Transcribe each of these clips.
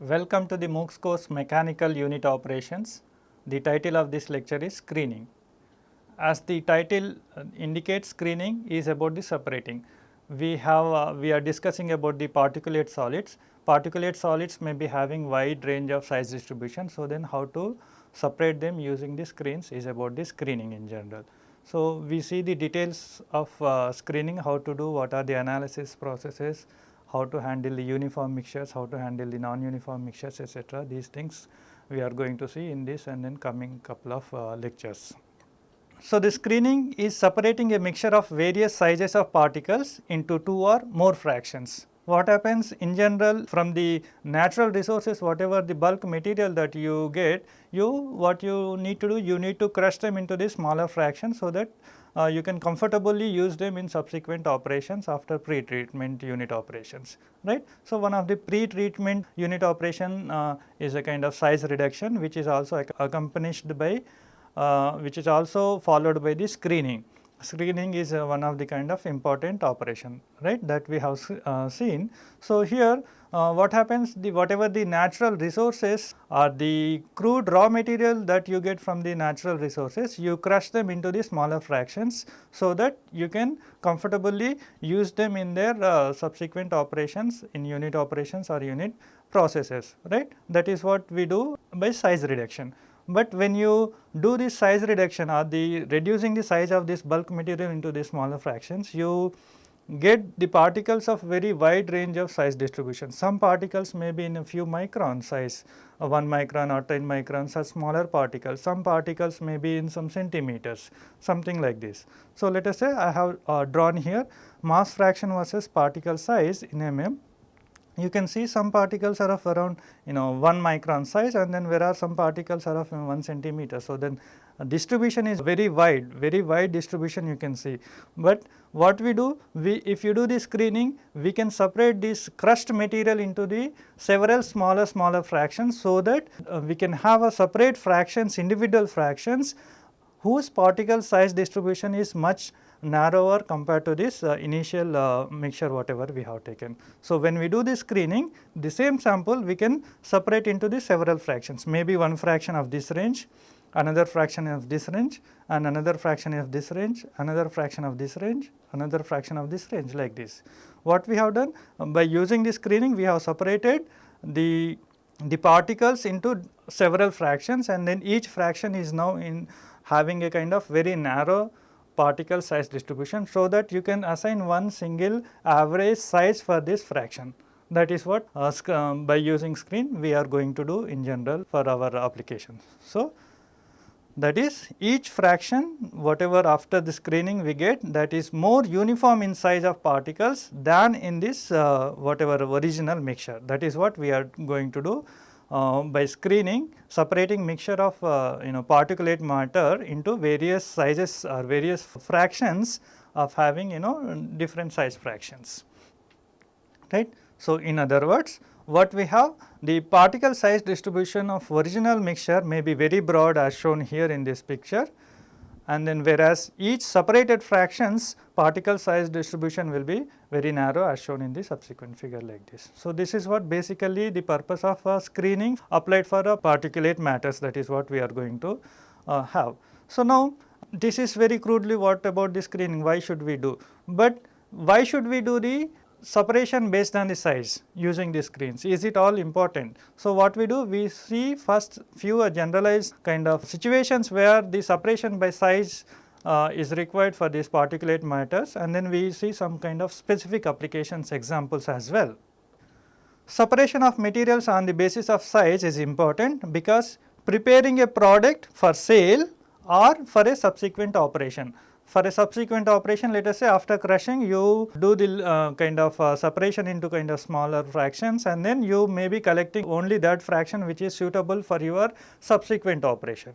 Welcome to the MOOCs course Mechanical Unit Operations. The title of this lecture is Screening. As the title indicates, screening is about the separating. We are discussing about the particulate solids. Particulate solids may be having wide range of size distribution. So, then how to separate them using the screens is about the screening in general. So, we see the details of screening, how to do, what are the analysis processes, how to handle the uniform mixtures, how to handle the non-uniform mixtures, etc. These things we are going to see in this and then coming couple of lectures. So, the screening is separating a mixture of various sizes of particles into two or more fractions. What happens in general from the natural resources, whatever the bulk material that you get, what you need to do, you need to crush them into the smaller fractions so that you can comfortably use them in subsequent operations after pre-treatment unit operations, right. So, one of the pre-treatment unit operation is a kind of size reduction, which is also accompanied by which is also followed by the screening. Screening is one of the kind of important operation, right, that we have seen. So, here what happens, whatever the natural resources or the crude raw material that you get from the natural resources, you crush them into the smaller fractions so that you can comfortably use them in their subsequent operations in unit operations or unit processes, right. That is what we do by size reduction. But when you do this size reduction or the reducing the size of this bulk material into the smaller fractions, you get the particles of very wide range of size distribution. Some particles may be in a few micron size, 1 micron or 10 microns are smaller particles. Some particles may be in some centimeters, something like this. So, let us say I have drawn here mass fraction versus particle size in mm. You can see some particles are of around 1 micron size, and then there are some particles are of 1 centimeter. So, then distribution is very wide distribution you can see. But what we do, if you do the screening, we can separate this crushed material into the several smaller fractions, so that we can have a separate fractions, individual fractions whose particle size distribution is much narrower compared to this initial mixture whatever we have taken. So, when we do this screening, the same sample we can separate into the several fractions, maybe one fraction of this range, another fraction of this range, and another fraction of this range, another fraction of this range, another fraction of this range, like this. What we have done by using this screening, we have separated the particles into several fractions, and then each fraction is now in having a kind of very narrow particle size distribution, so that you can assign one single average size for this fraction. That is what by using screen we are going to do in general for our applications. So, that is each fraction whatever after the screening we get, that is more uniform in size of particles than in this whatever original mixture. That is what we are going to do by screening, separating mixture of particulate matter into various sizes or various fractions of having different size fractions, right. So, in other words, what we have, the particle size distribution of original mixture may be very broad as shown here in this picture, and then whereas each separated fractions particle size distribution will be very narrow as shown in the subsequent figure like this. So, this is what basically the purpose of screening applied for particulate matters, that is what we are going to have. So, now this is very crudely what about the screening, why should we do, but why should we do the separation based on the size using the screens, is it all important? So, what we do, we see first few generalized kind of situations where the separation by size is required for these particulate matters, and then we see some kind of specific applications examples as well. Separation of materials on the basis of size is important because preparing a product for sale or for a subsequent operation. For a subsequent operation, let us say after crushing you do the kind of separation into kind of smaller fractions, and then you may be collecting only that fraction which is suitable for your subsequent operation.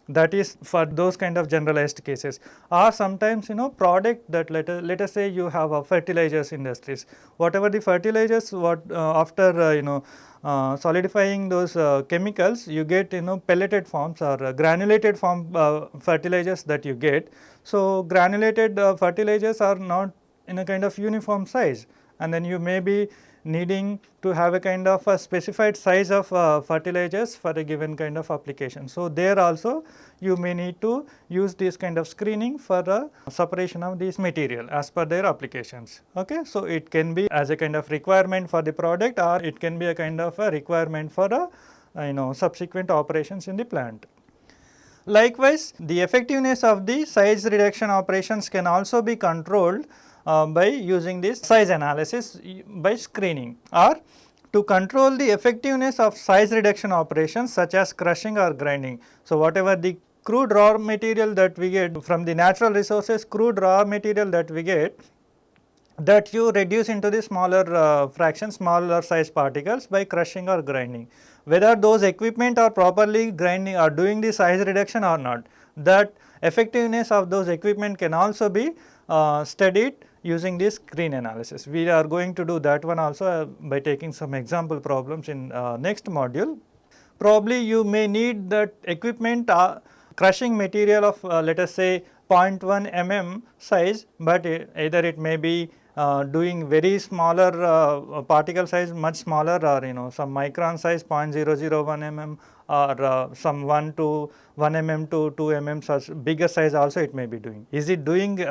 That is for those kind of generalized cases. Or sometimes product that let us say you have a fertilizers industries, whatever the fertilizers after solidifying those chemicals, you get pelleted forms or granulated form fertilizers that you get. So, granulated fertilizers are not in a kind of uniform size, and then you may be needing to have a kind of a specified size of fertilizers for a given kind of application. So, there also you may need to use this kind of screening for separation of these material as per their applications. Okay. So, it can be as a kind of requirement for the product, or it can be a kind of a requirement for subsequent operations in the plant. Likewise, the effectiveness of the size reduction operations can also be controlled by using this size analysis by screening, or to control the effectiveness of size reduction operations such as crushing or grinding. So, whatever the crude raw material that we get from the natural resources, crude raw material that we get, that you reduce into the smaller fractions, smaller size particles by crushing or grinding. Whether those equipment are properly grinding or doing the size reduction or not, that effectiveness of those equipment can also be studied using this screen analysis. We are going to do that one also by taking some example problems in next module. Probably you may need that equipment crushing material of let us say 0.1 mm size, but either it may be doing very smaller particle size, much smaller, or some micron size 0.001 mm, or some 1 to 1 mm to 2 mm such bigger size also it may be doing. Is it doing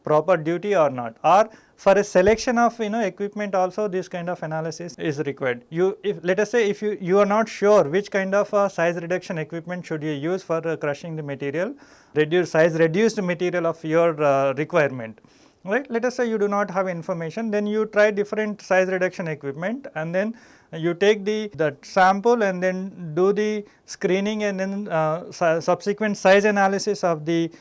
proper duty or not? Or for a selection of equipment also this kind of analysis is required. If let us say if you are not sure which kind of size reduction equipment should you use for crushing the material, reduced material of your requirement, right. Let us say you do not have information, then you try different size reduction equipment, and then you take that sample and then do the screening, and then subsequent size analysis of the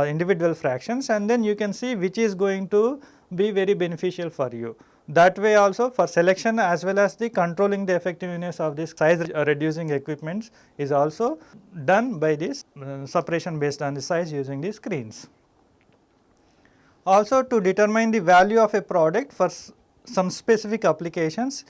individual fractions, and then you can see which is going to be very beneficial for you. That way also for selection as well as the controlling the effectiveness of this size reducing equipments is also done by this separation based on the size using the screens. Also, to determine the value of a product for some specific applications,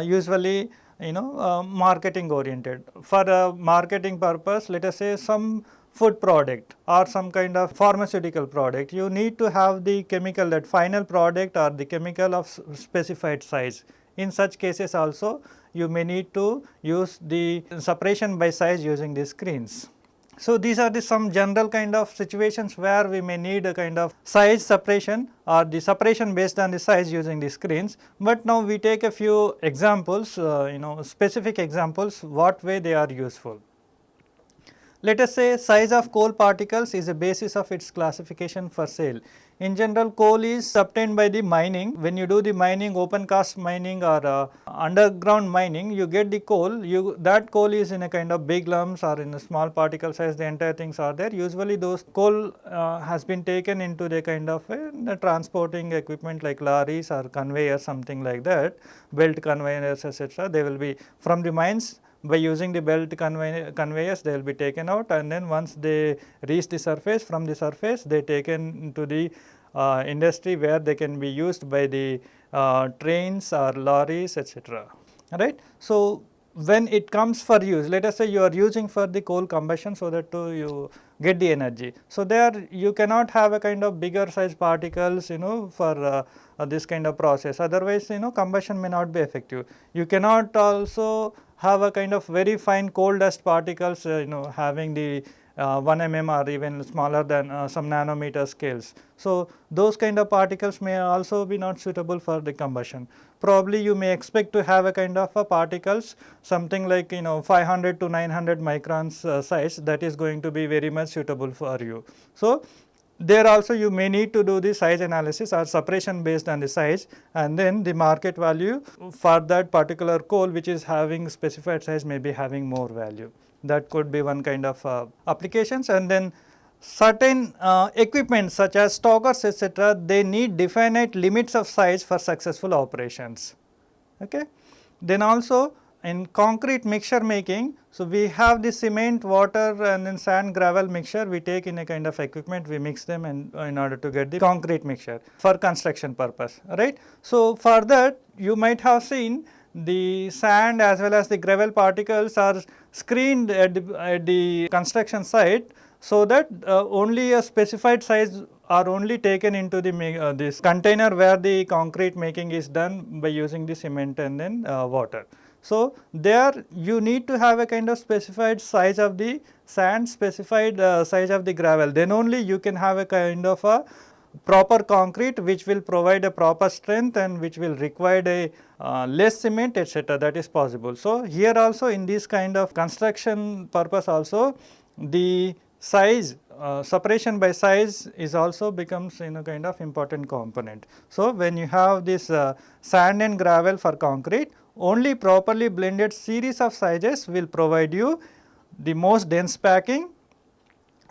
usually marketing oriented. For a marketing purpose, let us say some food product or some kind of pharmaceutical product, you need to have the chemical, that final product or the chemical of specified size. In such cases also you may need to use the separation by size using these screens. So, these are some general kind of situations where we may need a kind of size separation or the separation based on the size using the screens. But now we take a few examples, specific examples what way they are useful. Let us say size of coal particles is a basis of its classification for sale. In general, coal is obtained by the mining. When you do the mining, open cast mining or underground mining, you get the coal. That coal is in a kind of big lumps or in a small particle size, the entire things are there. Usually those coal has been taken into the kind of a transporting equipment like lorries or conveyors, something like that, belt conveyors, etc. They will be from the mines. By using the belt conveyors, they will be taken out, and then once they reach the surface, from the surface they taken to the industry where they can be used by the trains or lorries, etc. Right. So, when it comes for use, let us say you are using for the coal combustion so that you get the energy. So, there you cannot have a kind of bigger size particles for this kind of process, otherwise combustion may not be effective. You cannot also have a kind of very fine coal dust particles having the 1 mm or even smaller than some nanometer scales. So, those kind of particles may also be not suitable for the combustion. Probably you may expect to have a kind of particles something like 500 to 900 microns size, that is going to be very much suitable for you. So, there also you may need to do the size analysis or separation based on the size, and then the market value for that particular coal which is having specified size may be having more value. That could be one kind of applications. And then certain equipment such as stockers, etc., they need definite limits of size for successful operations. Okay. Then also in concrete mixture making, so we have the cement, water and then sand gravel mixture we take in a kind of equipment, we mix them and in order to get the concrete mixture for construction purpose, right. So, for that you might have seen the sand as well as the gravel particles are screened at the construction site so that only a specified size are only taken into the this container where the concrete making is done by using the cement and then water. So, there you need to have a kind of specified size of the sand, specified size of the gravel, then only you can have a kind of a proper concrete which will provide a proper strength and which will require a less cement, etc., that is possible. So, here also in this kind of construction purpose also the size separation by size is also becomes kind of important component. So, when you have this sand and gravel for concrete, only properly blended series of sizes will provide you the most dense packing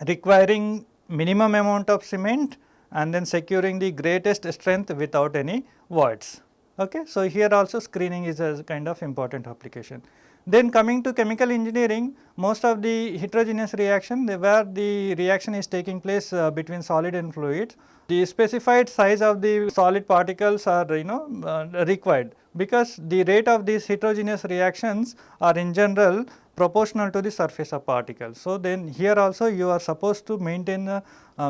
requiring minimum amount of cement and then securing the greatest strength without any voids. Okay. So, here also screening is a kind of important application. Then coming to chemical engineering, most of the heterogeneous reaction where the reaction is taking place between solid and fluid, the specified size of the solid particles are required, because the rate of these heterogeneous reactions are in general proportional to the surface of particles. So, then here also you are supposed to maintain a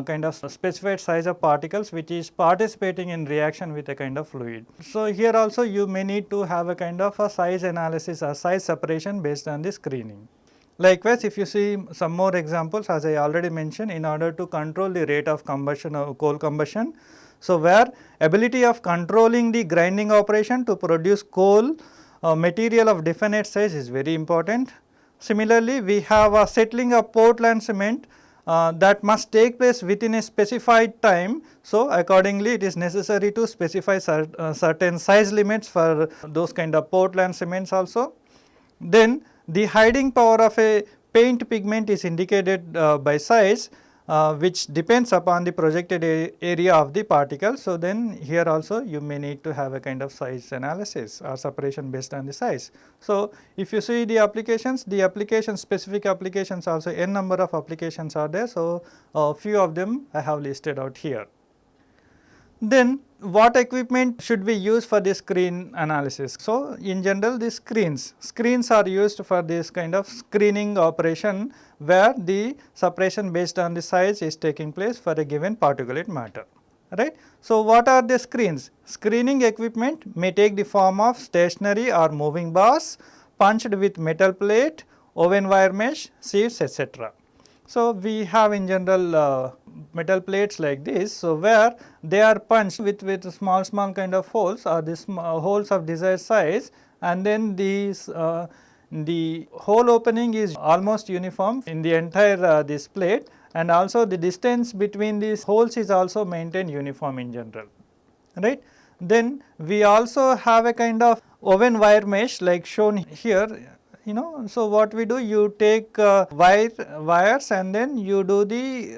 kind of specified size of particles which is participating in reaction with a kind of fluid. So, here also you may need to have a kind of a size analysis or size separation based on the screening. Likewise, if you see some more examples, as I already mentioned, in order to control the rate of combustion of coal combustion. So, where ability of controlling the grinding operation to produce coal material of definite size is very important. Similarly, we have a settling of Portland cement that must take place within a specified time. So, accordingly it is necessary to specify certain size limits for those kind of Portland cements also. Then the hiding power of a paint pigment is indicated by size, which depends upon the projected area of the particle. So, then here also you may need to have a kind of size analysis or separation based on the size. So, if you see the applications, specific applications also n number of applications are there. So, a few of them I have listed out here. Then what equipment should we use for this screen analysis? So, in general these screens are used for this kind of screening operation where the separation based on the size is taking place for a given particulate matter, right. So, what are the screens? Screening equipment may take the form of stationary or moving bars punched with metal plate, oven wire mesh, sieves, etc. So, we have in general metal plates like this. So, where they are punched with small kind of holes or this holes of desired size, and then these the hole opening is almost uniform in the entire this plate, and also the distance between these holes is also maintained uniform in general, right. Then we also have a kind of oven wire mesh like shown here. So what we do, you take wires and then you do the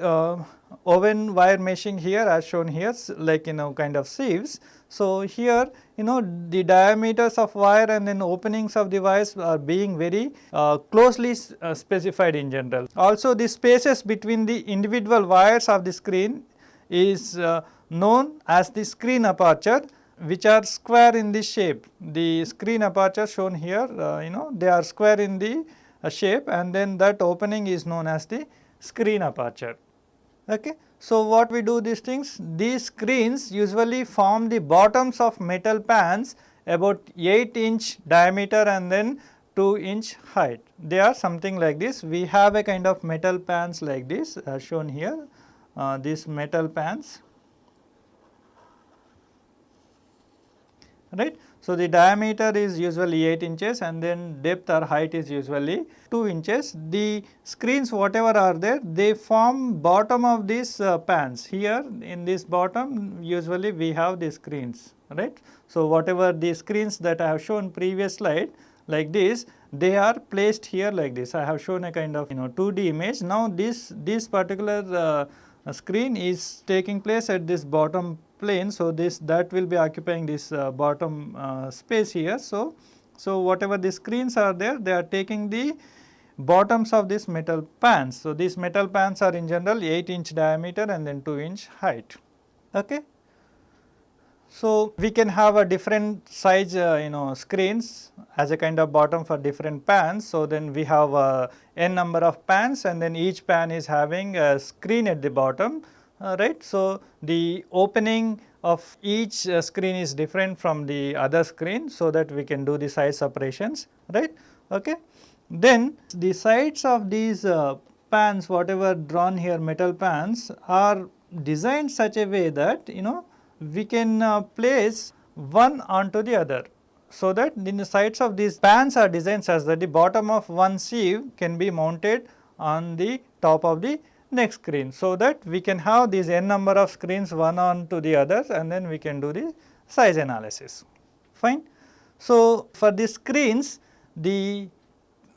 oven wire meshing here as shown here, like kind of sieves. So here the diameters of wire and then openings of the wires are being very closely specified in general. Also the spaces between the individual wires of the screen is known as the screen aperture, which are square in the shape. The screen aperture shown here, they are square in the shape, and then that opening is known as the screen aperture. Okay. So, what we do these things? These screens usually form the bottoms of metal pans about 8-inch diameter and then 2-inch height. They are something like this. We have a kind of metal pans like this as shown here, these metal pans. Right. So, the diameter is usually 8 inches and then depth or height is usually 2 inches. The screens whatever are there, they form bottom of these pans. Here in this bottom usually we have the screens, right. So, whatever the screens that I have shown previous slide like this, they are placed here like this. I have shown a kind of 2D image. Now, this particular screen is taking place at this bottom plane. So, that will be occupying this bottom space here. So, whatever the screens are there, they are taking the bottoms of these metal pans. So, these metal pans are in general 8-inch diameter and then 2-inch height. Okay. So, we can have a different size screens as a kind of bottom for different pans. So, then we have n number of pans and then each pan is having a screen at the bottom, right. So, the opening of each screen is different from the other screen, so that we can do the size separations, right. Okay. Then the sides of these pans, whatever drawn here, metal pans, are designed such a way that we can place one onto the other. So that in the sides of these pans are designed such that the bottom of one sieve can be mounted on the top of the next screen. So that we can have these n number of screens one onto the others and then we can do the size analysis. Fine. So, for the screens, the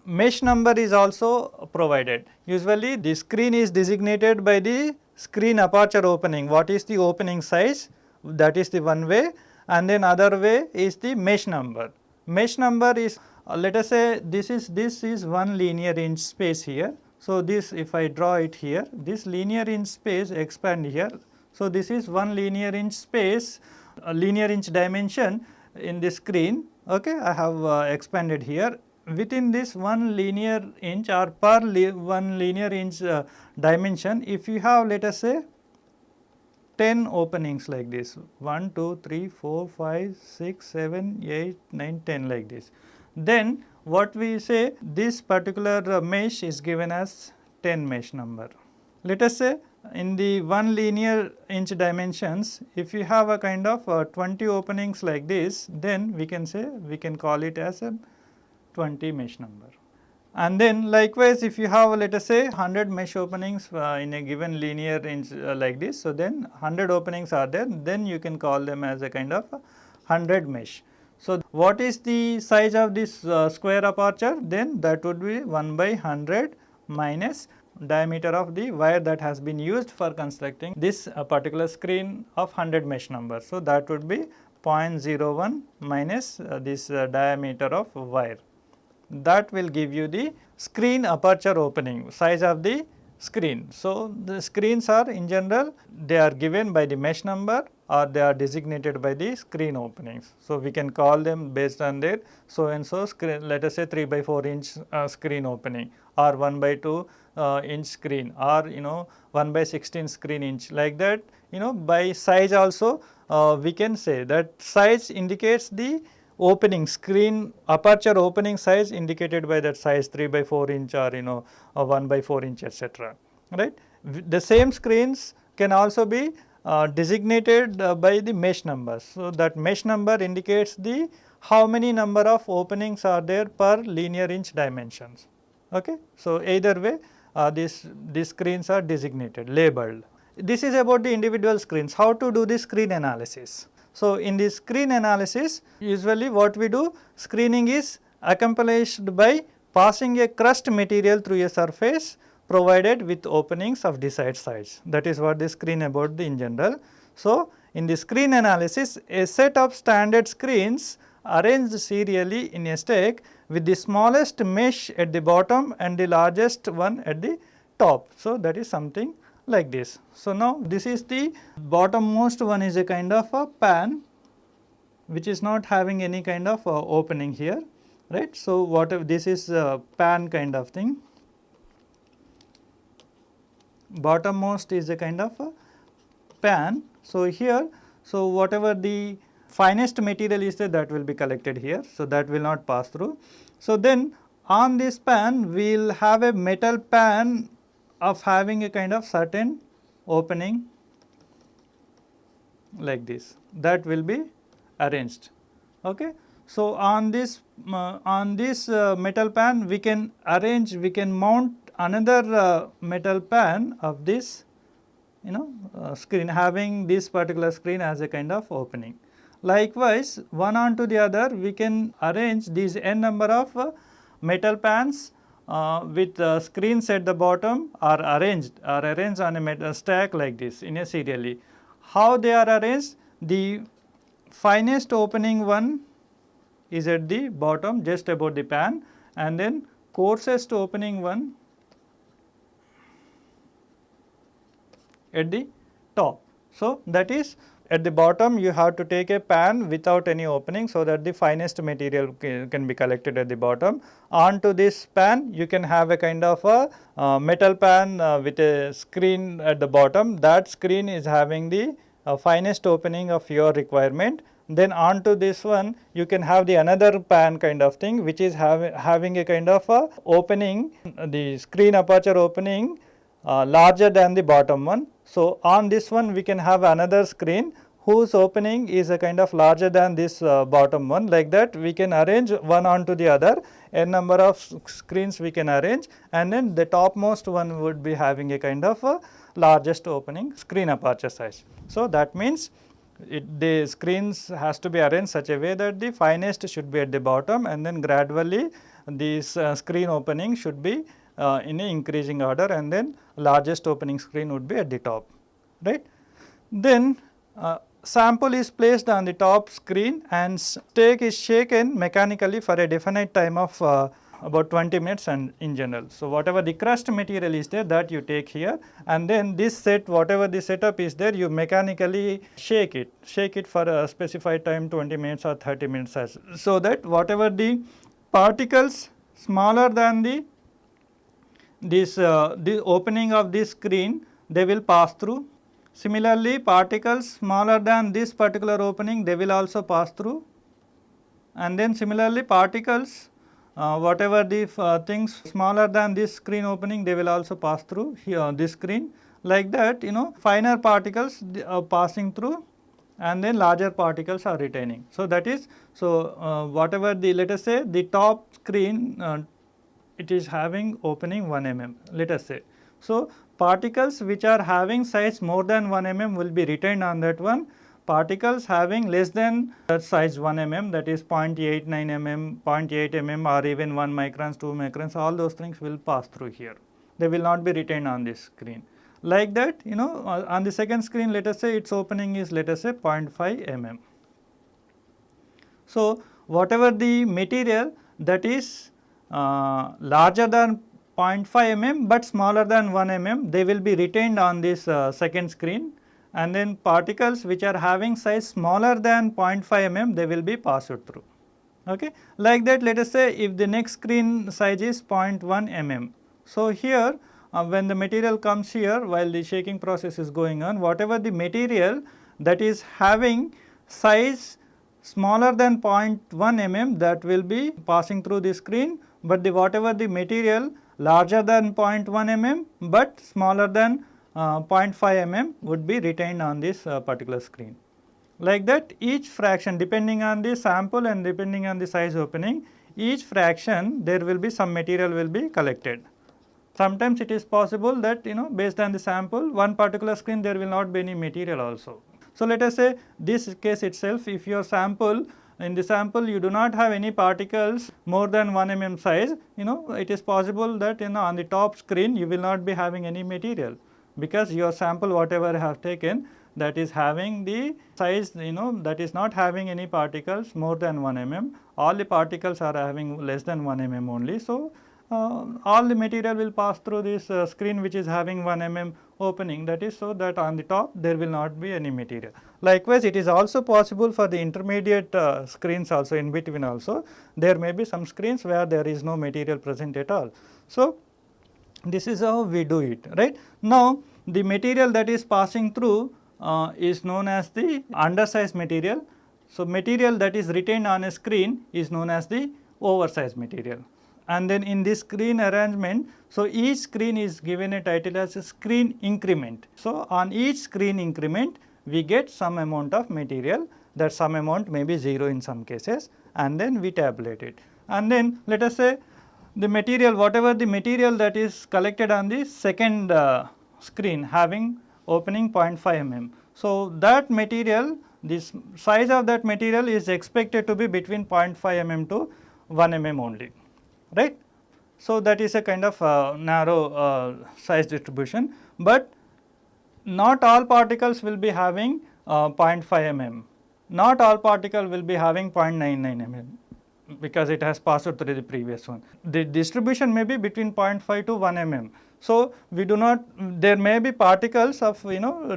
mesh number is also provided. Usually the screen is designated by the screen aperture opening. What is the opening size? That is the one way, and then other way is the mesh number. Mesh number is let us say this is 1 linear inch space here. So, this if I draw it here, this linear inch space expand here. So, this is 1 linear inch space, linear inch dimension in the screen. Okay, I have expanded here. Within this 1 linear inch or per 1 linear inch dimension, if you have let us say 10 openings like this, 1, 2, 3, 4, 5, 6, 7, 8, 9, 10 like this, then what we say, this particular mesh is given as 10 mesh number. Let us say in the 1 linear inch dimensions, if you have a kind of 20 openings like this, then we can say, we can call it as a 20 mesh number. And then likewise, if you have let us say 100 mesh openings in a given linear inch like this, so then 100 openings are there, then you can call them as a kind of 100 mesh. So, what is the size of this square aperture? Then that would be 1 by 100 minus diameter of the wire that has been used for constructing this particular screen of 100 mesh number. So, that would be 0.01 minus this diameter of wire. That will give you the screen aperture opening, size of the screen. So, the screens are in general, they are given by the mesh number or they are designated by the screen openings. So, we can call them based on their so and so screen, let us say 3 by 4 inch screen opening or 1 by 2 inch screen or 1 by 16 screen inch, like that. By size also we can say that size indicates the opening screen aperture opening size indicated by that size 3 by 4 inch or 1 by 4 inch, etc. Right. The same screens can also be designated by the mesh number. So, that mesh number indicates the how many number of openings are there per linear inch dimensions. Okay. So, either way these screens are designated, labeled. This is about the individual screens. How to do the screen analysis? So, in this screen analysis, usually what we do, screening is accomplished by passing a crust material through a surface provided with openings of desired size. That is what the screen about in general. So, in the screen analysis, a set of standard screens arranged serially in a stack with the smallest mesh at the bottom and the largest one at the top. So, that is something like this. So, now this is the bottommost one is a kind of a pan which is not having any kind of opening here, right. So, whatever this is a pan kind of thing, bottommost is a kind of a pan. So, here, so whatever the finest material is there, that will be collected here. So, that will not pass through. So, then on this pan we will have a metal pan of having a kind of certain opening like this, that will be arranged. Okay. So, on this metal pan we can arrange, we can mount another metal pan of this screen having this particular screen as a kind of opening. Likewise, one onto the other we can arrange these n number of metal pans with screens at the bottom are arranged on a metal stack like this in a serially. How they are arranged? The finest opening one is at the bottom just about the pan, and then coarsest opening one at the top. So, that is at the bottom you have to take a pan without any opening, so that the finest material can be collected at the bottom. Onto this pan you can have a kind of a metal pan with a screen at the bottom. That screen is having the finest opening of your requirement. Then onto this one you can have the another pan kind of thing, which is having a kind of a opening, the screen aperture opening larger than the bottom one. So, on this one we can have another screen whose opening is a kind of larger than this bottom one. Like that we can arrange one onto the other, n number of screens we can arrange, and then the topmost one would be having a kind of a largest opening screen aperture size. So, that means the screens has to be arranged such a way that the finest should be at the bottom, and then gradually this screen opening should be in a increasing order, and then largest opening screen would be at the top, right. Then sample is placed on the top screen and stake is shaken mechanically for a definite time of about 20 minutes and in general. So, whatever the crust material is there, that you take here, and then this set, whatever the setup is there, you mechanically shake it for a specified time, 20 minutes or 30 minutes, so that whatever the particles smaller than the opening of this screen, they will pass through. Similarly, particles smaller than this particular opening, they will also pass through, and then similarly particles whatever the things smaller than this screen opening, they will also pass through here this screen. Like that, finer particles are passing through, and then larger particles are retaining. So, that is, whatever the, let us say the top screen it is having opening 1 mm, let us say. So, particles which are having size more than 1 mm will be retained on that one. Particles having less than that size 1 mm, that is 0.89 mm, 0.8 mm or even 1 microns, 2 microns, all those things will pass through here. They will not be retained on this screen. Like that, on the second screen, let us say its opening is, let us say 0.5 mm. So, whatever the material that is larger than 0.5 mm but smaller than 1 mm, they will be retained on this second screen, and then particles which are having size smaller than 0.5 mm, they will be passed through. Okay. Like that, let us say if the next screen size is 0.1 mm. So, here when the material comes here, while the shaking process is going on, whatever the material that is having size smaller than 0.1 mm, that will be passing through the screen, but whatever the material larger than 0.1 mm but smaller than 0.5 mm would be retained on this particular screen. Like that, each fraction, depending on the sample and depending on the size opening, each fraction there will be some material will be collected. Sometimes it is possible that based on the sample, one particular screen there will not be any material also. So, let us say this case itself, if your sample, in the sample you do not have any particles more than 1 mm size, it is possible that on the top screen you will not be having any material, because your sample whatever I have taken, that is having the size that is not having any particles more than 1 mm, all the particles are having less than 1 mm only. So, all the material will pass through this screen which is having 1 mm opening, that is so that on the top there will not be any material. Likewise, it is also possible for the intermediate screens also, in between also there may be some screens where there is no material present at all. So, this is how we do it, right. Now, the material that is passing through is known as the undersized material. So, material that is retained on a screen is known as the oversized material. And then in this screen arrangement, so each screen is given a title as a screen increment. So, on each screen increment we get some amount of material, that some amount may be 0 in some cases, and then we tabulate it. And then let us say the material, whatever the material that is collected on the second screen having opening 0.5 mm. So, that material, this size of that material is expected to be between 0.5 mm to 1 mm only, right. So, that is a kind of narrow size distribution, but not all particles will be having 0.5 mm, not all particle will be having 0.99 mm, because it has passed through the previous one. The distribution may be between 0.5 to 1 mm. So, we do not, there may be particles of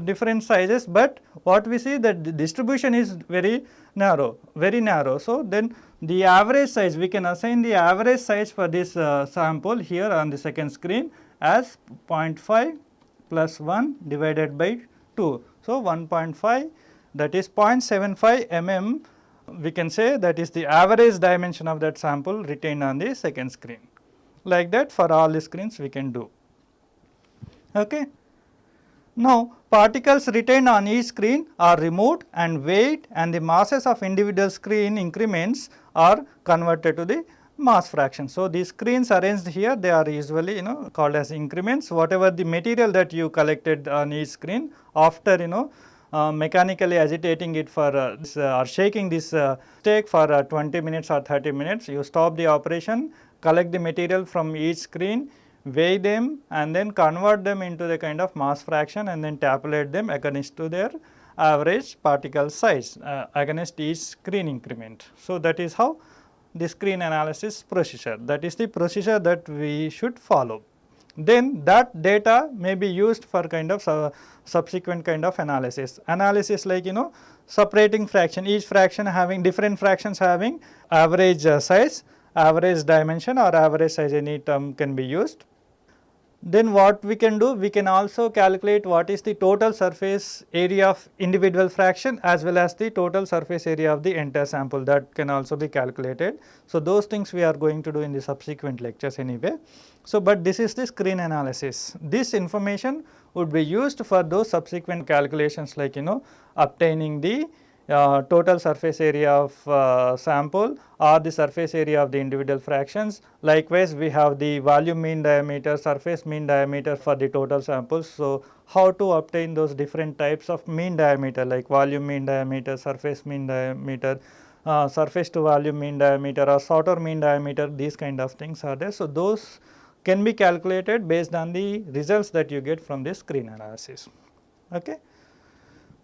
different sizes, but what we see that the distribution is very narrow, very narrow. So, then the average size, we can assign the average size for this sample here on the second screen as 0.5 plus 1 divided by 2. So, 1.5, that is 0.75 mm, we can say that is the average dimension of that sample retained on the second screen. Like that for all the screens we can do. Okay. Now, particles retained on each screen are removed and weight and the masses of individual screen increments are converted to the mass fraction. So, these screens arranged here, they are usually called as increments. Whatever the material that you collected on each screen, after mechanically agitating it for or shaking this stake for 20 minutes or 30 minutes, you stop the operation, collect the material from each screen, weigh them and then convert them into the kind of mass fraction and then tabulate them against to their average particle size against each screen increment. So, that is how the screen analysis procedure, that is the procedure that we should follow. Then that data may be used for kind of subsequent kind of analysis like separating fraction, each fraction having different fractions having average size, average dimension or average size, any term can be used. Then what we can do, we can also calculate what is the total surface area of individual fraction as well as the total surface area of the entire sample, that can also be calculated. So, those things we are going to do in the subsequent lectures anyway. So, but this is the screen analysis. This information would be used for those subsequent calculations like obtaining the total surface area of sample or the surface area of the individual fractions. Likewise, we have the volume mean diameter, surface mean diameter for the total samples. So, how to obtain those different types of mean diameter like volume mean diameter, surface mean diameter, surface to volume mean diameter or Sauter mean diameter, these kind of things are there. So, those can be calculated based on the results that you get from this screen analysis. Okay.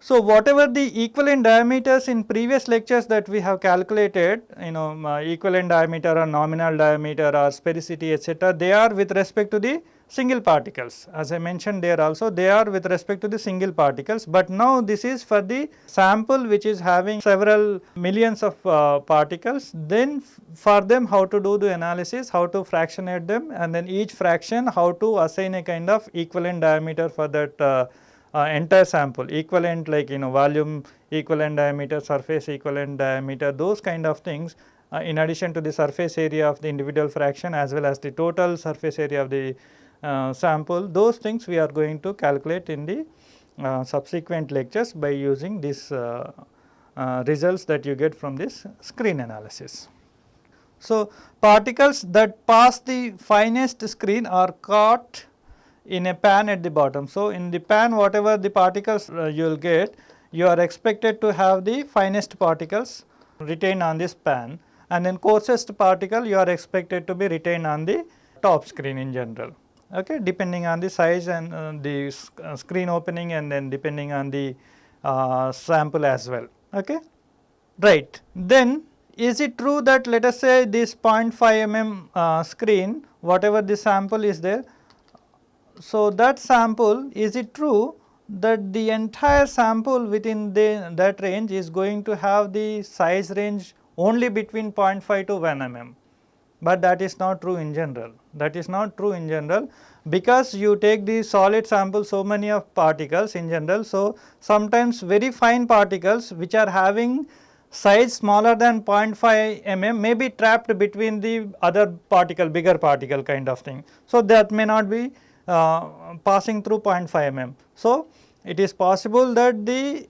So, whatever the equivalent diameters in previous lectures that we have calculated, equivalent diameter or nominal diameter or sphericity etc., they are with respect to the single particles. As I mentioned there also, they are with respect to the single particles, but now this is for the sample which is having several millions of particles. Then for them how to do the analysis, how to fractionate them, and then each fraction how to assign a kind of equivalent diameter for that entire sample, equivalent like volume equivalent diameter, surface equivalent diameter, those kind of things in addition to the surface area of the individual fraction as well as the total surface area of the sample, those things we are going to calculate in the subsequent lectures by using these results that you get from this screen analysis. So, particles that pass the finest screen are caught in a pan at the bottom. So, in the pan whatever the particles you will get, you are expected to have the finest particles retained on this pan, and then coarsest particle you are expected to be retained on the top screen in general, okay, depending on the size and the screen opening and then depending on the sample as well. Okay. Right. Then is it true that let us say this 0.5 mm screen, whatever the sample is there, so that sample, is it true that the entire sample within that range is going to have the size range only between 0.5 to 1 mm, but that is not true in general. That is not true in general because you take the solid sample so many of particles in general. So, sometimes very fine particles which are having size smaller than 0.5 mm may be trapped between the other particle, bigger particle kind of thing. So, that may not be passing through 0.5 mm. So, it is possible that the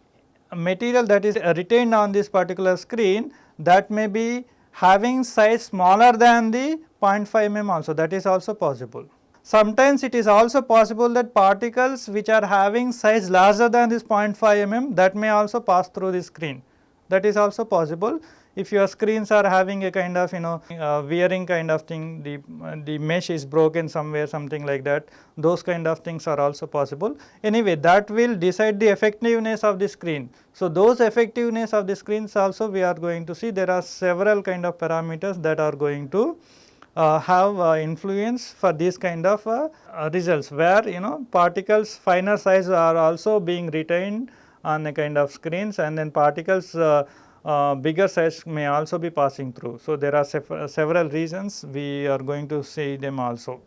material that is retained on this particular screen, that may be having size smaller than the 0.5 mm also, that is also possible. Sometimes it is also possible that particles which are having size larger than this 0.5 mm, that may also pass through the screen, that is also possible. If your screens are having a kind of wearing kind of thing, the mesh is broken somewhere, something like that, those kind of things are also possible. Anyway, that will decide the effectiveness of the screen. So, those effectiveness of the screens also we are going to see, there are several kind of parameters that are going to have influence for these kind of results, where particles finer size are also being retained on a kind of screens, and then particles bigger size may also be passing through. So, there are several reasons, we are going to see them also.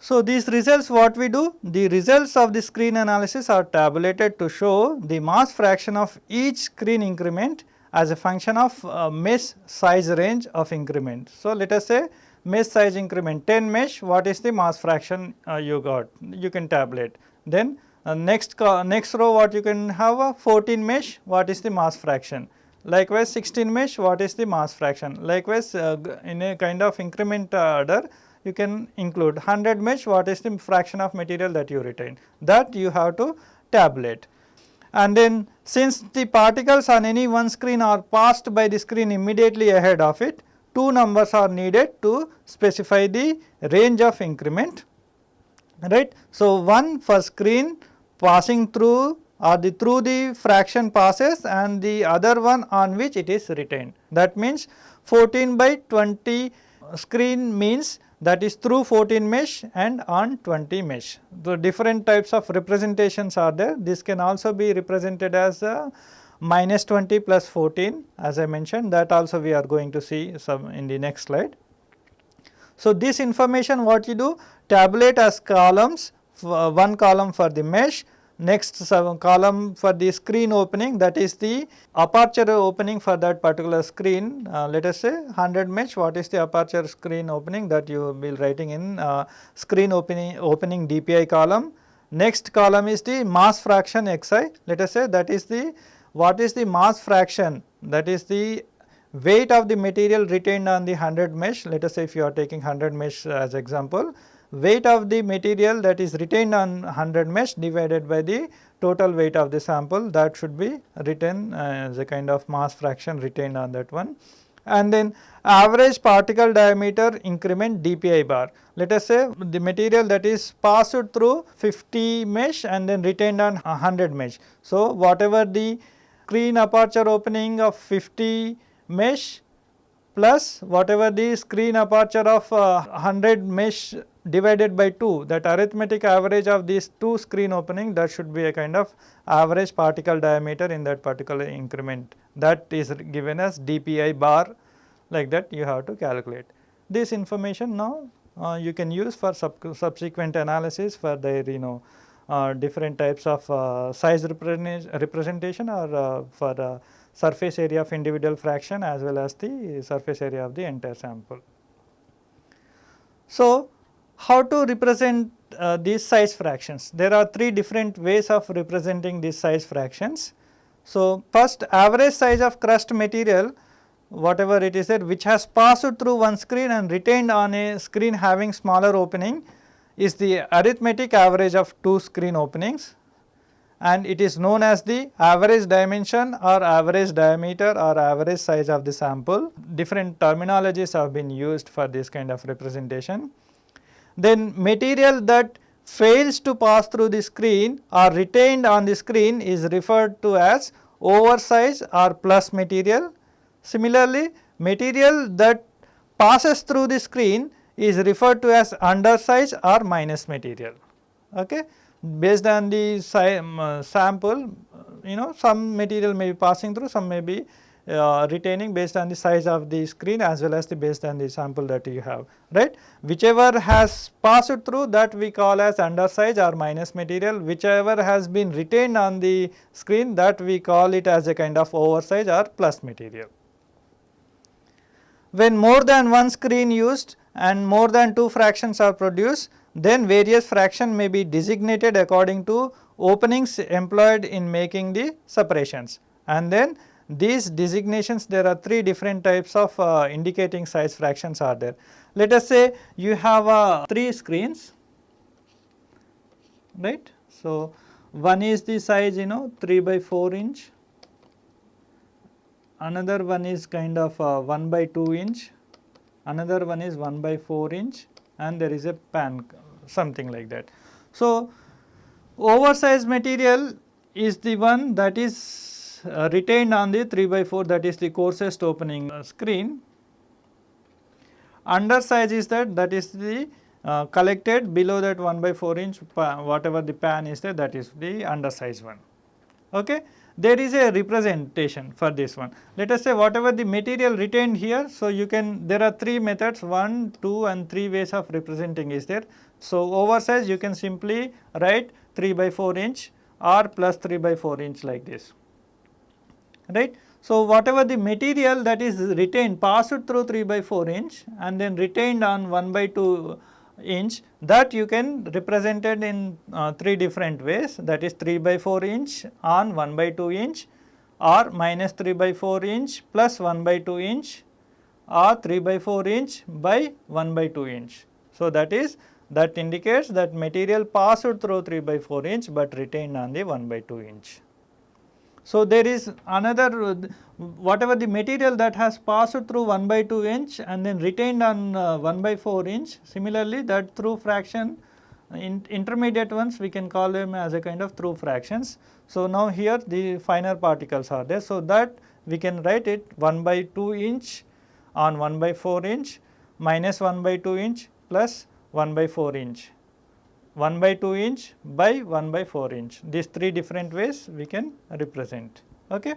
So, these results, what we do? The results of the screen analysis are tabulated to show the mass fraction of each screen increment as a function of mesh size range of increment. So, let us say mesh size increment 10 mesh, what is the mass fraction you got? You can tabulate. Then next row, what you can have 14 mesh, what is the mass fraction? Likewise 16 mesh, what is the mass fraction? Likewise in a kind of increment order, you can include 100 mesh, what is the fraction of material that you retain, that you have to tabulate. And then since the particles on any one screen are passed by the screen immediately ahead of it, two numbers are needed to specify the range of increment, right. So, one for screen passing through or through the fraction passes, and the other one on which it is retained. That means 14 by 20 screen means that is through 14 mesh and on 20 mesh. The different types of representations are there. This can also be represented as minus 20 plus 14, as I mentioned, that also we are going to see some in the next slide. So, this information what you do, tabulate as columns, one column for the mesh, next column for the screen opening, that is the aperture opening for that particular screen. Let us say 100 mesh, what is the aperture screen opening, that you will be writing in screen opening DPI column. Next column is the mass fraction xi, let us say that is the what is the mass fraction, that is the weight of the material retained on the 100 mesh. Let us say if you are taking 100 mesh as example, weight of the material that is retained on 100 mesh divided by the total weight of the sample, that should be written as a kind of mass fraction retained on that one. And then average particle diameter increment dpi bar. Let us say the material that is passed through 50 mesh and then retained on 100 mesh. So, whatever the screen aperture opening of 50 mesh plus whatever the screen aperture of 100 mesh divided by 2, that arithmetic average of these two screen opening, that should be a kind of average particle diameter in that particular increment, that is given as dpi bar, like that you have to calculate. This information now you can use for subsequent analysis for their different types of size representation, or for surface area of individual fraction as well as the surface area of the entire sample. So, how to represent these size fractions? There are three different ways of representing these size fractions. So, first, average size of crust material, whatever it is there, which has passed through one screen and retained on a screen having smaller opening, is the arithmetic average of two screen openings, and it is known as the average dimension or average diameter or average size of the sample. Different terminologies have been used for this kind of representation. Then material that fails to pass through the screen or retained on the screen is referred to as oversize or plus material. Similarly, material that passes through the screen is referred to as undersize or minus material. Okay. Based on the sample, some material may be passing through, some may be retaining based on the size of the screen as well as based on the sample that you have, right. Whichever has passed through, that we call as undersize or minus material, whichever has been retained on the screen, that we call it as a kind of oversize or plus material. When more than one screen used and more than two fractions are produced, then various fraction may be designated according to openings employed in making the separations. And then these designations, there are three different types of indicating size fractions are there. Let us say you have three screens, right. So, one is the size 3 by 4 inch, another one is kind of 1 by 2 inch, another one is 1 by 4 inch, and there is a pan, something like that. So, oversized material is the one that is retained on the 3 by 4, that is the coarsest opening screen, undersize is that is the collected below that 1 by 4 inch whatever the pan is there, that is the undersize one. Okay. There is a representation for this one. Let us say whatever the material retained here, so you can, there are 3 methods, 1, 2 and 3 ways of representing is there. So oversize you can simply write 3 by 4 inch or plus 3 by 4 inch like this, right. So whatever the material that is retained passed through 3 by 4 inch and then retained on 1 by 2 inch, that you can represent it in 3 different ways, that is 3 by 4 inch on 1 by 2 inch or minus 3 by 4 inch plus 1 by 2 inch or 3 by 4 inch by 1 by 2 inch. So that is, that indicates that material passed through 3 by 4 inch but retained on the 1 by 2 inch. So there is another, whatever the material that has passed through 1 by 2 inch and then retained on 1 by 4 inch, similarly that through fraction intermediate ones we can call them as a kind of through fractions. So now here the finer particles are there, so that we can write it 1 by 2 inch on 1 by 4 inch minus 1 by 2 inch plus 1 by 4 inch. 1 by 2 inch by 1 by 4 inch. These 3 different ways we can represent. Okay.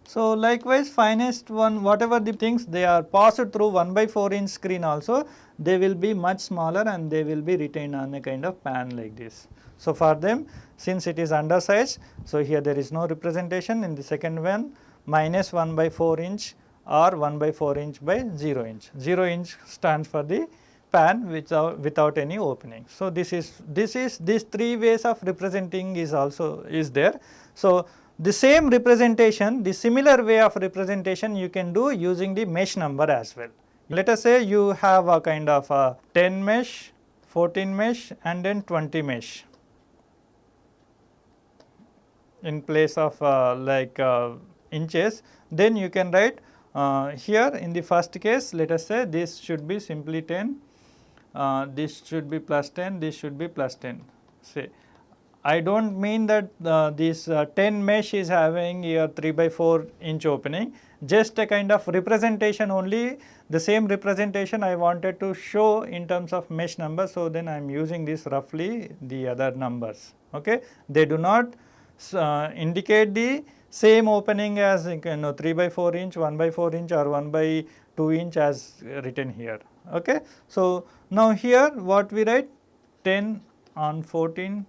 So likewise finest one, whatever the things they are passed through 1 by 4 inch screen also, they will be much smaller and they will be retained on a kind of pan like this. So for them, since it is undersized, so here there is no representation. In the second one, minus 1 by 4 inch or 1 by 4 inch by 0 inch. 0 inch stands for the pan without any opening. So these 3 ways of representing is also is there. So the same representation, the similar way of representation you can do using the mesh number as well. Let us say you have a kind of a 10 mesh, 14 mesh and then 20 mesh in place of inches. Then you can write here in the first case, let us say this should be simply 10. This should be plus 10, this should be plus 10. Say, I do not mean that this 10 mesh is having a 3 by 4 inch opening, just a kind of representation only. The same representation I wanted to show in terms of mesh number, so then I am using this roughly the other numbers. Okay. They do not indicate the same opening as 3 by 4 inch, 1 by 4 inch or 1 by 2 inch as written here. Okay. So now here what we write 10 on 14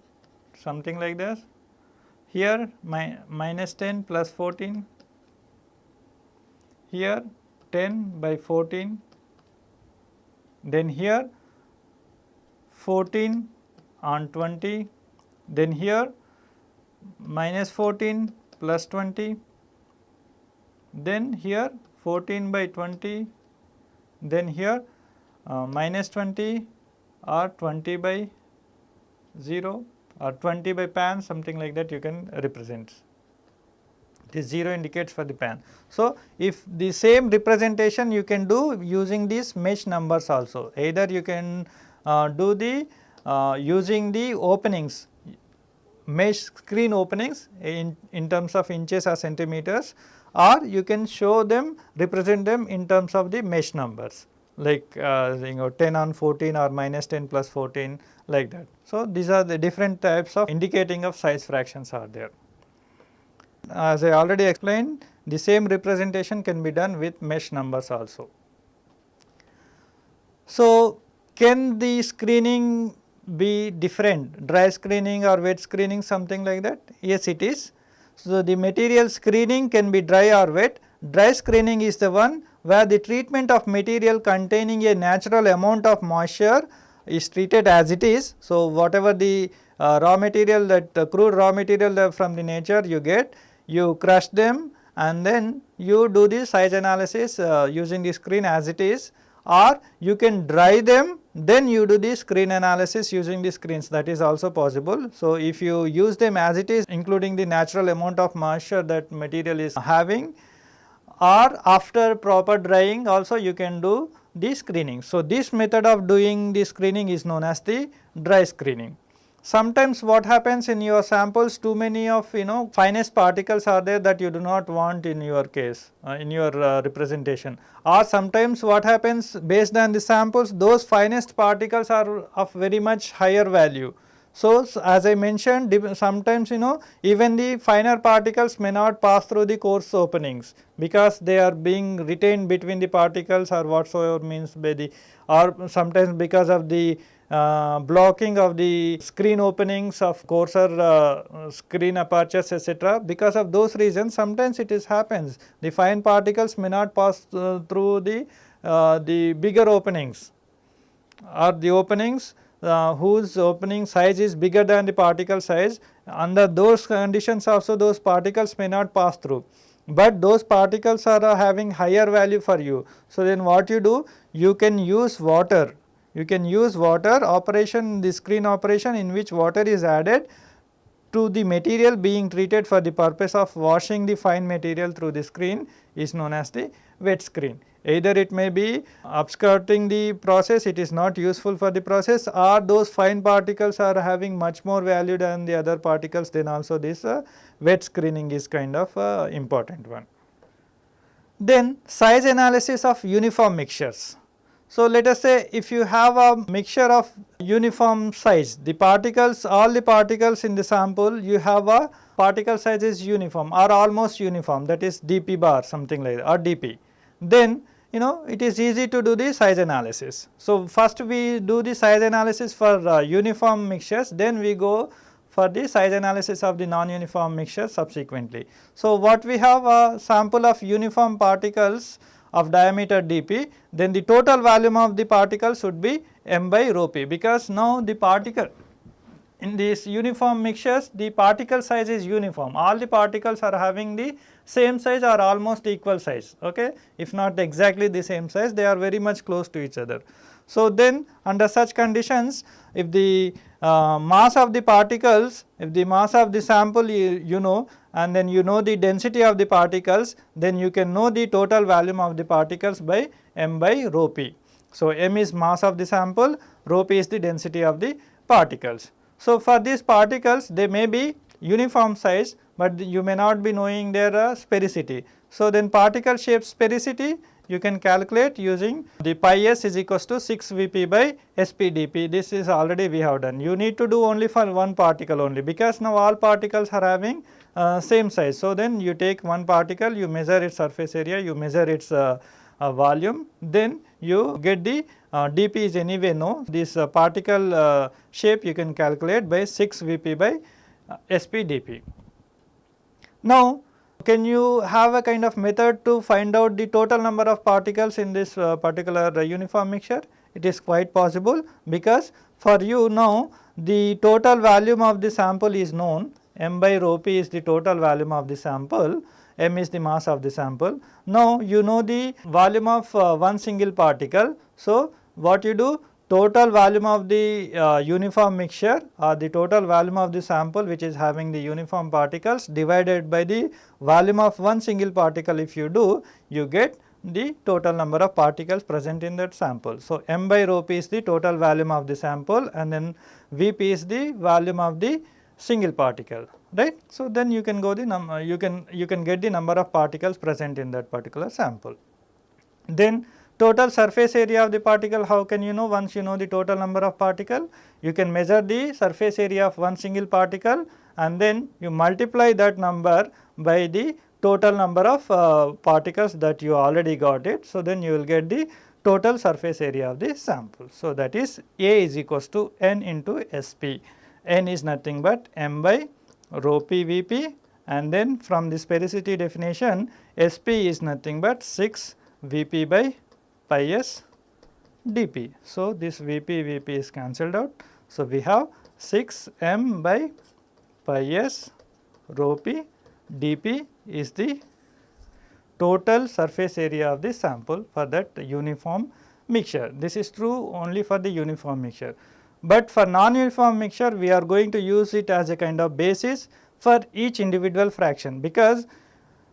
something like this, here minus 10 plus 14, here 10 by 14, then here 14 on 20, then here minus 14 plus 20, then here 14 by 20, then here minus 20 or 20 by 0 or 20 by pan, something like that you can represent. This 0 indicates for the pan. So if the same representation you can do using these mesh numbers also, either you can do the using the openings, mesh screen openings in terms of inches or centimeters, or you can show them, represent them in terms of the mesh numbers like 10 on 14 or minus 10 plus 14 like that. So these are the different types of indicating of size fractions are there. As I already explained, the same representation can be done with mesh numbers also. So can the screening be different, dry screening or wet screening, something like that? Yes, it is. So the material screening can be dry or wet. Dry screening is the one where the treatment of material containing a natural amount of moisture is treated as it is. So whatever the raw material, that crude raw material from the nature you get, you crush them and then you do the size analysis using the screen as it is, or you can dry them, then you do the screen analysis using the screens, that is also possible. So if you use them as it is, including the natural amount of moisture that material is having, or after proper drying also you can do the screening. So this method of doing the screening is known as the dry screening. Sometimes what happens in your samples, too many of finest particles are there that you do not want in your case, in your representation, or sometimes what happens based on the samples, those finest particles are of very much higher value. So, as I mentioned, sometimes even the finer particles may not pass through the coarse openings because they are being retained between the particles or whatsoever means by the, or sometimes because of the blocking of the screen openings of coarser screen apertures, etc. Because of those reasons, sometimes it is happens the fine particles may not pass through the bigger openings, or the openings whose opening size is bigger than the particle size. Under those conditions also those particles may not pass through, but those particles are having higher value for you. So, then what you do, you can use water. You can use water operation, the screen operation in which water is added to the material being treated for the purpose of washing the fine material through the screen is known as the wet screen. Either it may be obscuring the process, it is not useful for the process, or those fine particles are having much more value than the other particles, then also this wet screening is kind of important one. Then size analysis of uniform mixtures. So, let us say if you have a mixture of uniform size, the particles, all the particles in the sample, you have a particle size is uniform or almost uniform, that is dp bar, something like that, or dp. Then it is easy to do the size analysis. So, first we do the size analysis for uniform mixtures, then we go for the size analysis of the non-uniform mixture subsequently. So, what we have a sample of uniform particles of diameter dp, then the total volume of the particle should be m by rho p, because now the particle in these uniform mixtures, the particle size is uniform, all the particles are having the same size or almost equal size, okay. If not exactly the same size, they are very much close to each other. So, then under such conditions, if the mass of the particles, if the mass of the sample you know, and then you know the density of the particles, then you can know the total volume of the particles by m by rho p. So, m is mass of the sample, rho p is the density of the particles. So, for these particles they may be uniform size, but you may not be knowing their sphericity. So, then particle shape sphericity you can calculate using the pi s is equals to 6 Vp by Sp dP. This is already we have done. You need to do only for one particle only, because now all particles are having same size. So, then you take one particle, you measure its surface area, you measure its volume, then you get the dP is anyway no, this particle shape you can calculate by 6 Vp by Sp dP. Now, can you have a kind of method to find out the total number of particles in this particular uniform mixture? It is quite possible, because for you now the total volume of the sample is known, m by rho p is the total volume of the sample, m is the mass of the sample. Now, you know the volume of one single particle. So, what you do, total volume of the uniform mixture or the total volume of the sample which is having the uniform particles divided by the volume of one single particle, if you do, you get the total number of particles present in that sample. So, m by rho p is the total volume of the sample, and then Vp is the volume of the single particle, right. So, then you can go the you can get the number of particles present in that particular sample. Then total surface area of the particle, how can you know? Once you know the total number of particle, you can measure the surface area of one single particle, and then you multiply that number by the total number of particles that you already got it. So, then you will get the total surface area of the sample. So, that is A is equals to n into Sp. N is nothing but m by rho p Vp, and then from the sphericity definition, Sp is nothing but 6 Vp by pi s dP. So, this Vp is cancelled out. So, we have 6 m by pi s rho p dP is the total surface area of the sample for that uniform mixture. This is true only for the uniform mixture, but for non-uniform mixture we are going to use it as a kind of basis for each individual fraction, because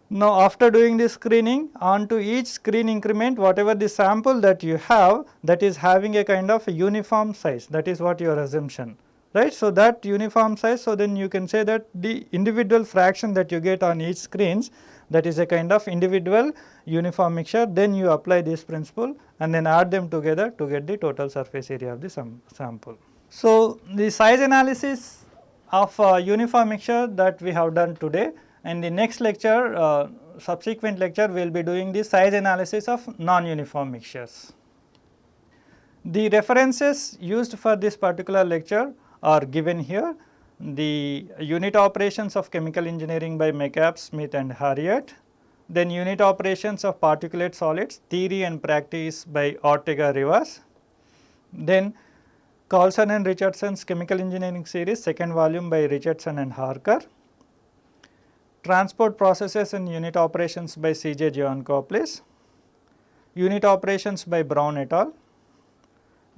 now after doing this screening, on to each screen increment, whatever the sample that you have, that is having a kind of uniform size, that is what your assumption, right. So, that uniform size, so then you can say that the individual fraction that you get on each screens, that is a kind of individual uniform mixture, then you apply this principle and then add them together to get the total surface area of the sample. So, the size analysis of uniform mixture that we have done today, and the next lecture, subsequent lecture, we will be doing the size analysis of non-uniform mixtures. The references used for this particular lecture are given here. The unit operations of chemical engineering by McCabe, Smith and Harriot, then unit operations of particulate solids, theory and practice by Ortega Rivas, then Carlson and Richardson's chemical engineering series, second volume by Richardson and Harker, transport processes and unit operations by C.J. Giancopoulos, unit operations by Brown et al.,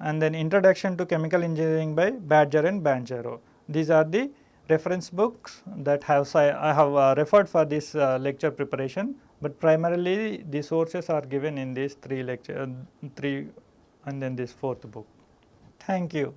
and then introduction to chemical engineering by Badger and Banchero. These are the reference books that I have referred for this lecture preparation, but primarily the sources are given in these three and then this fourth book. Thank you.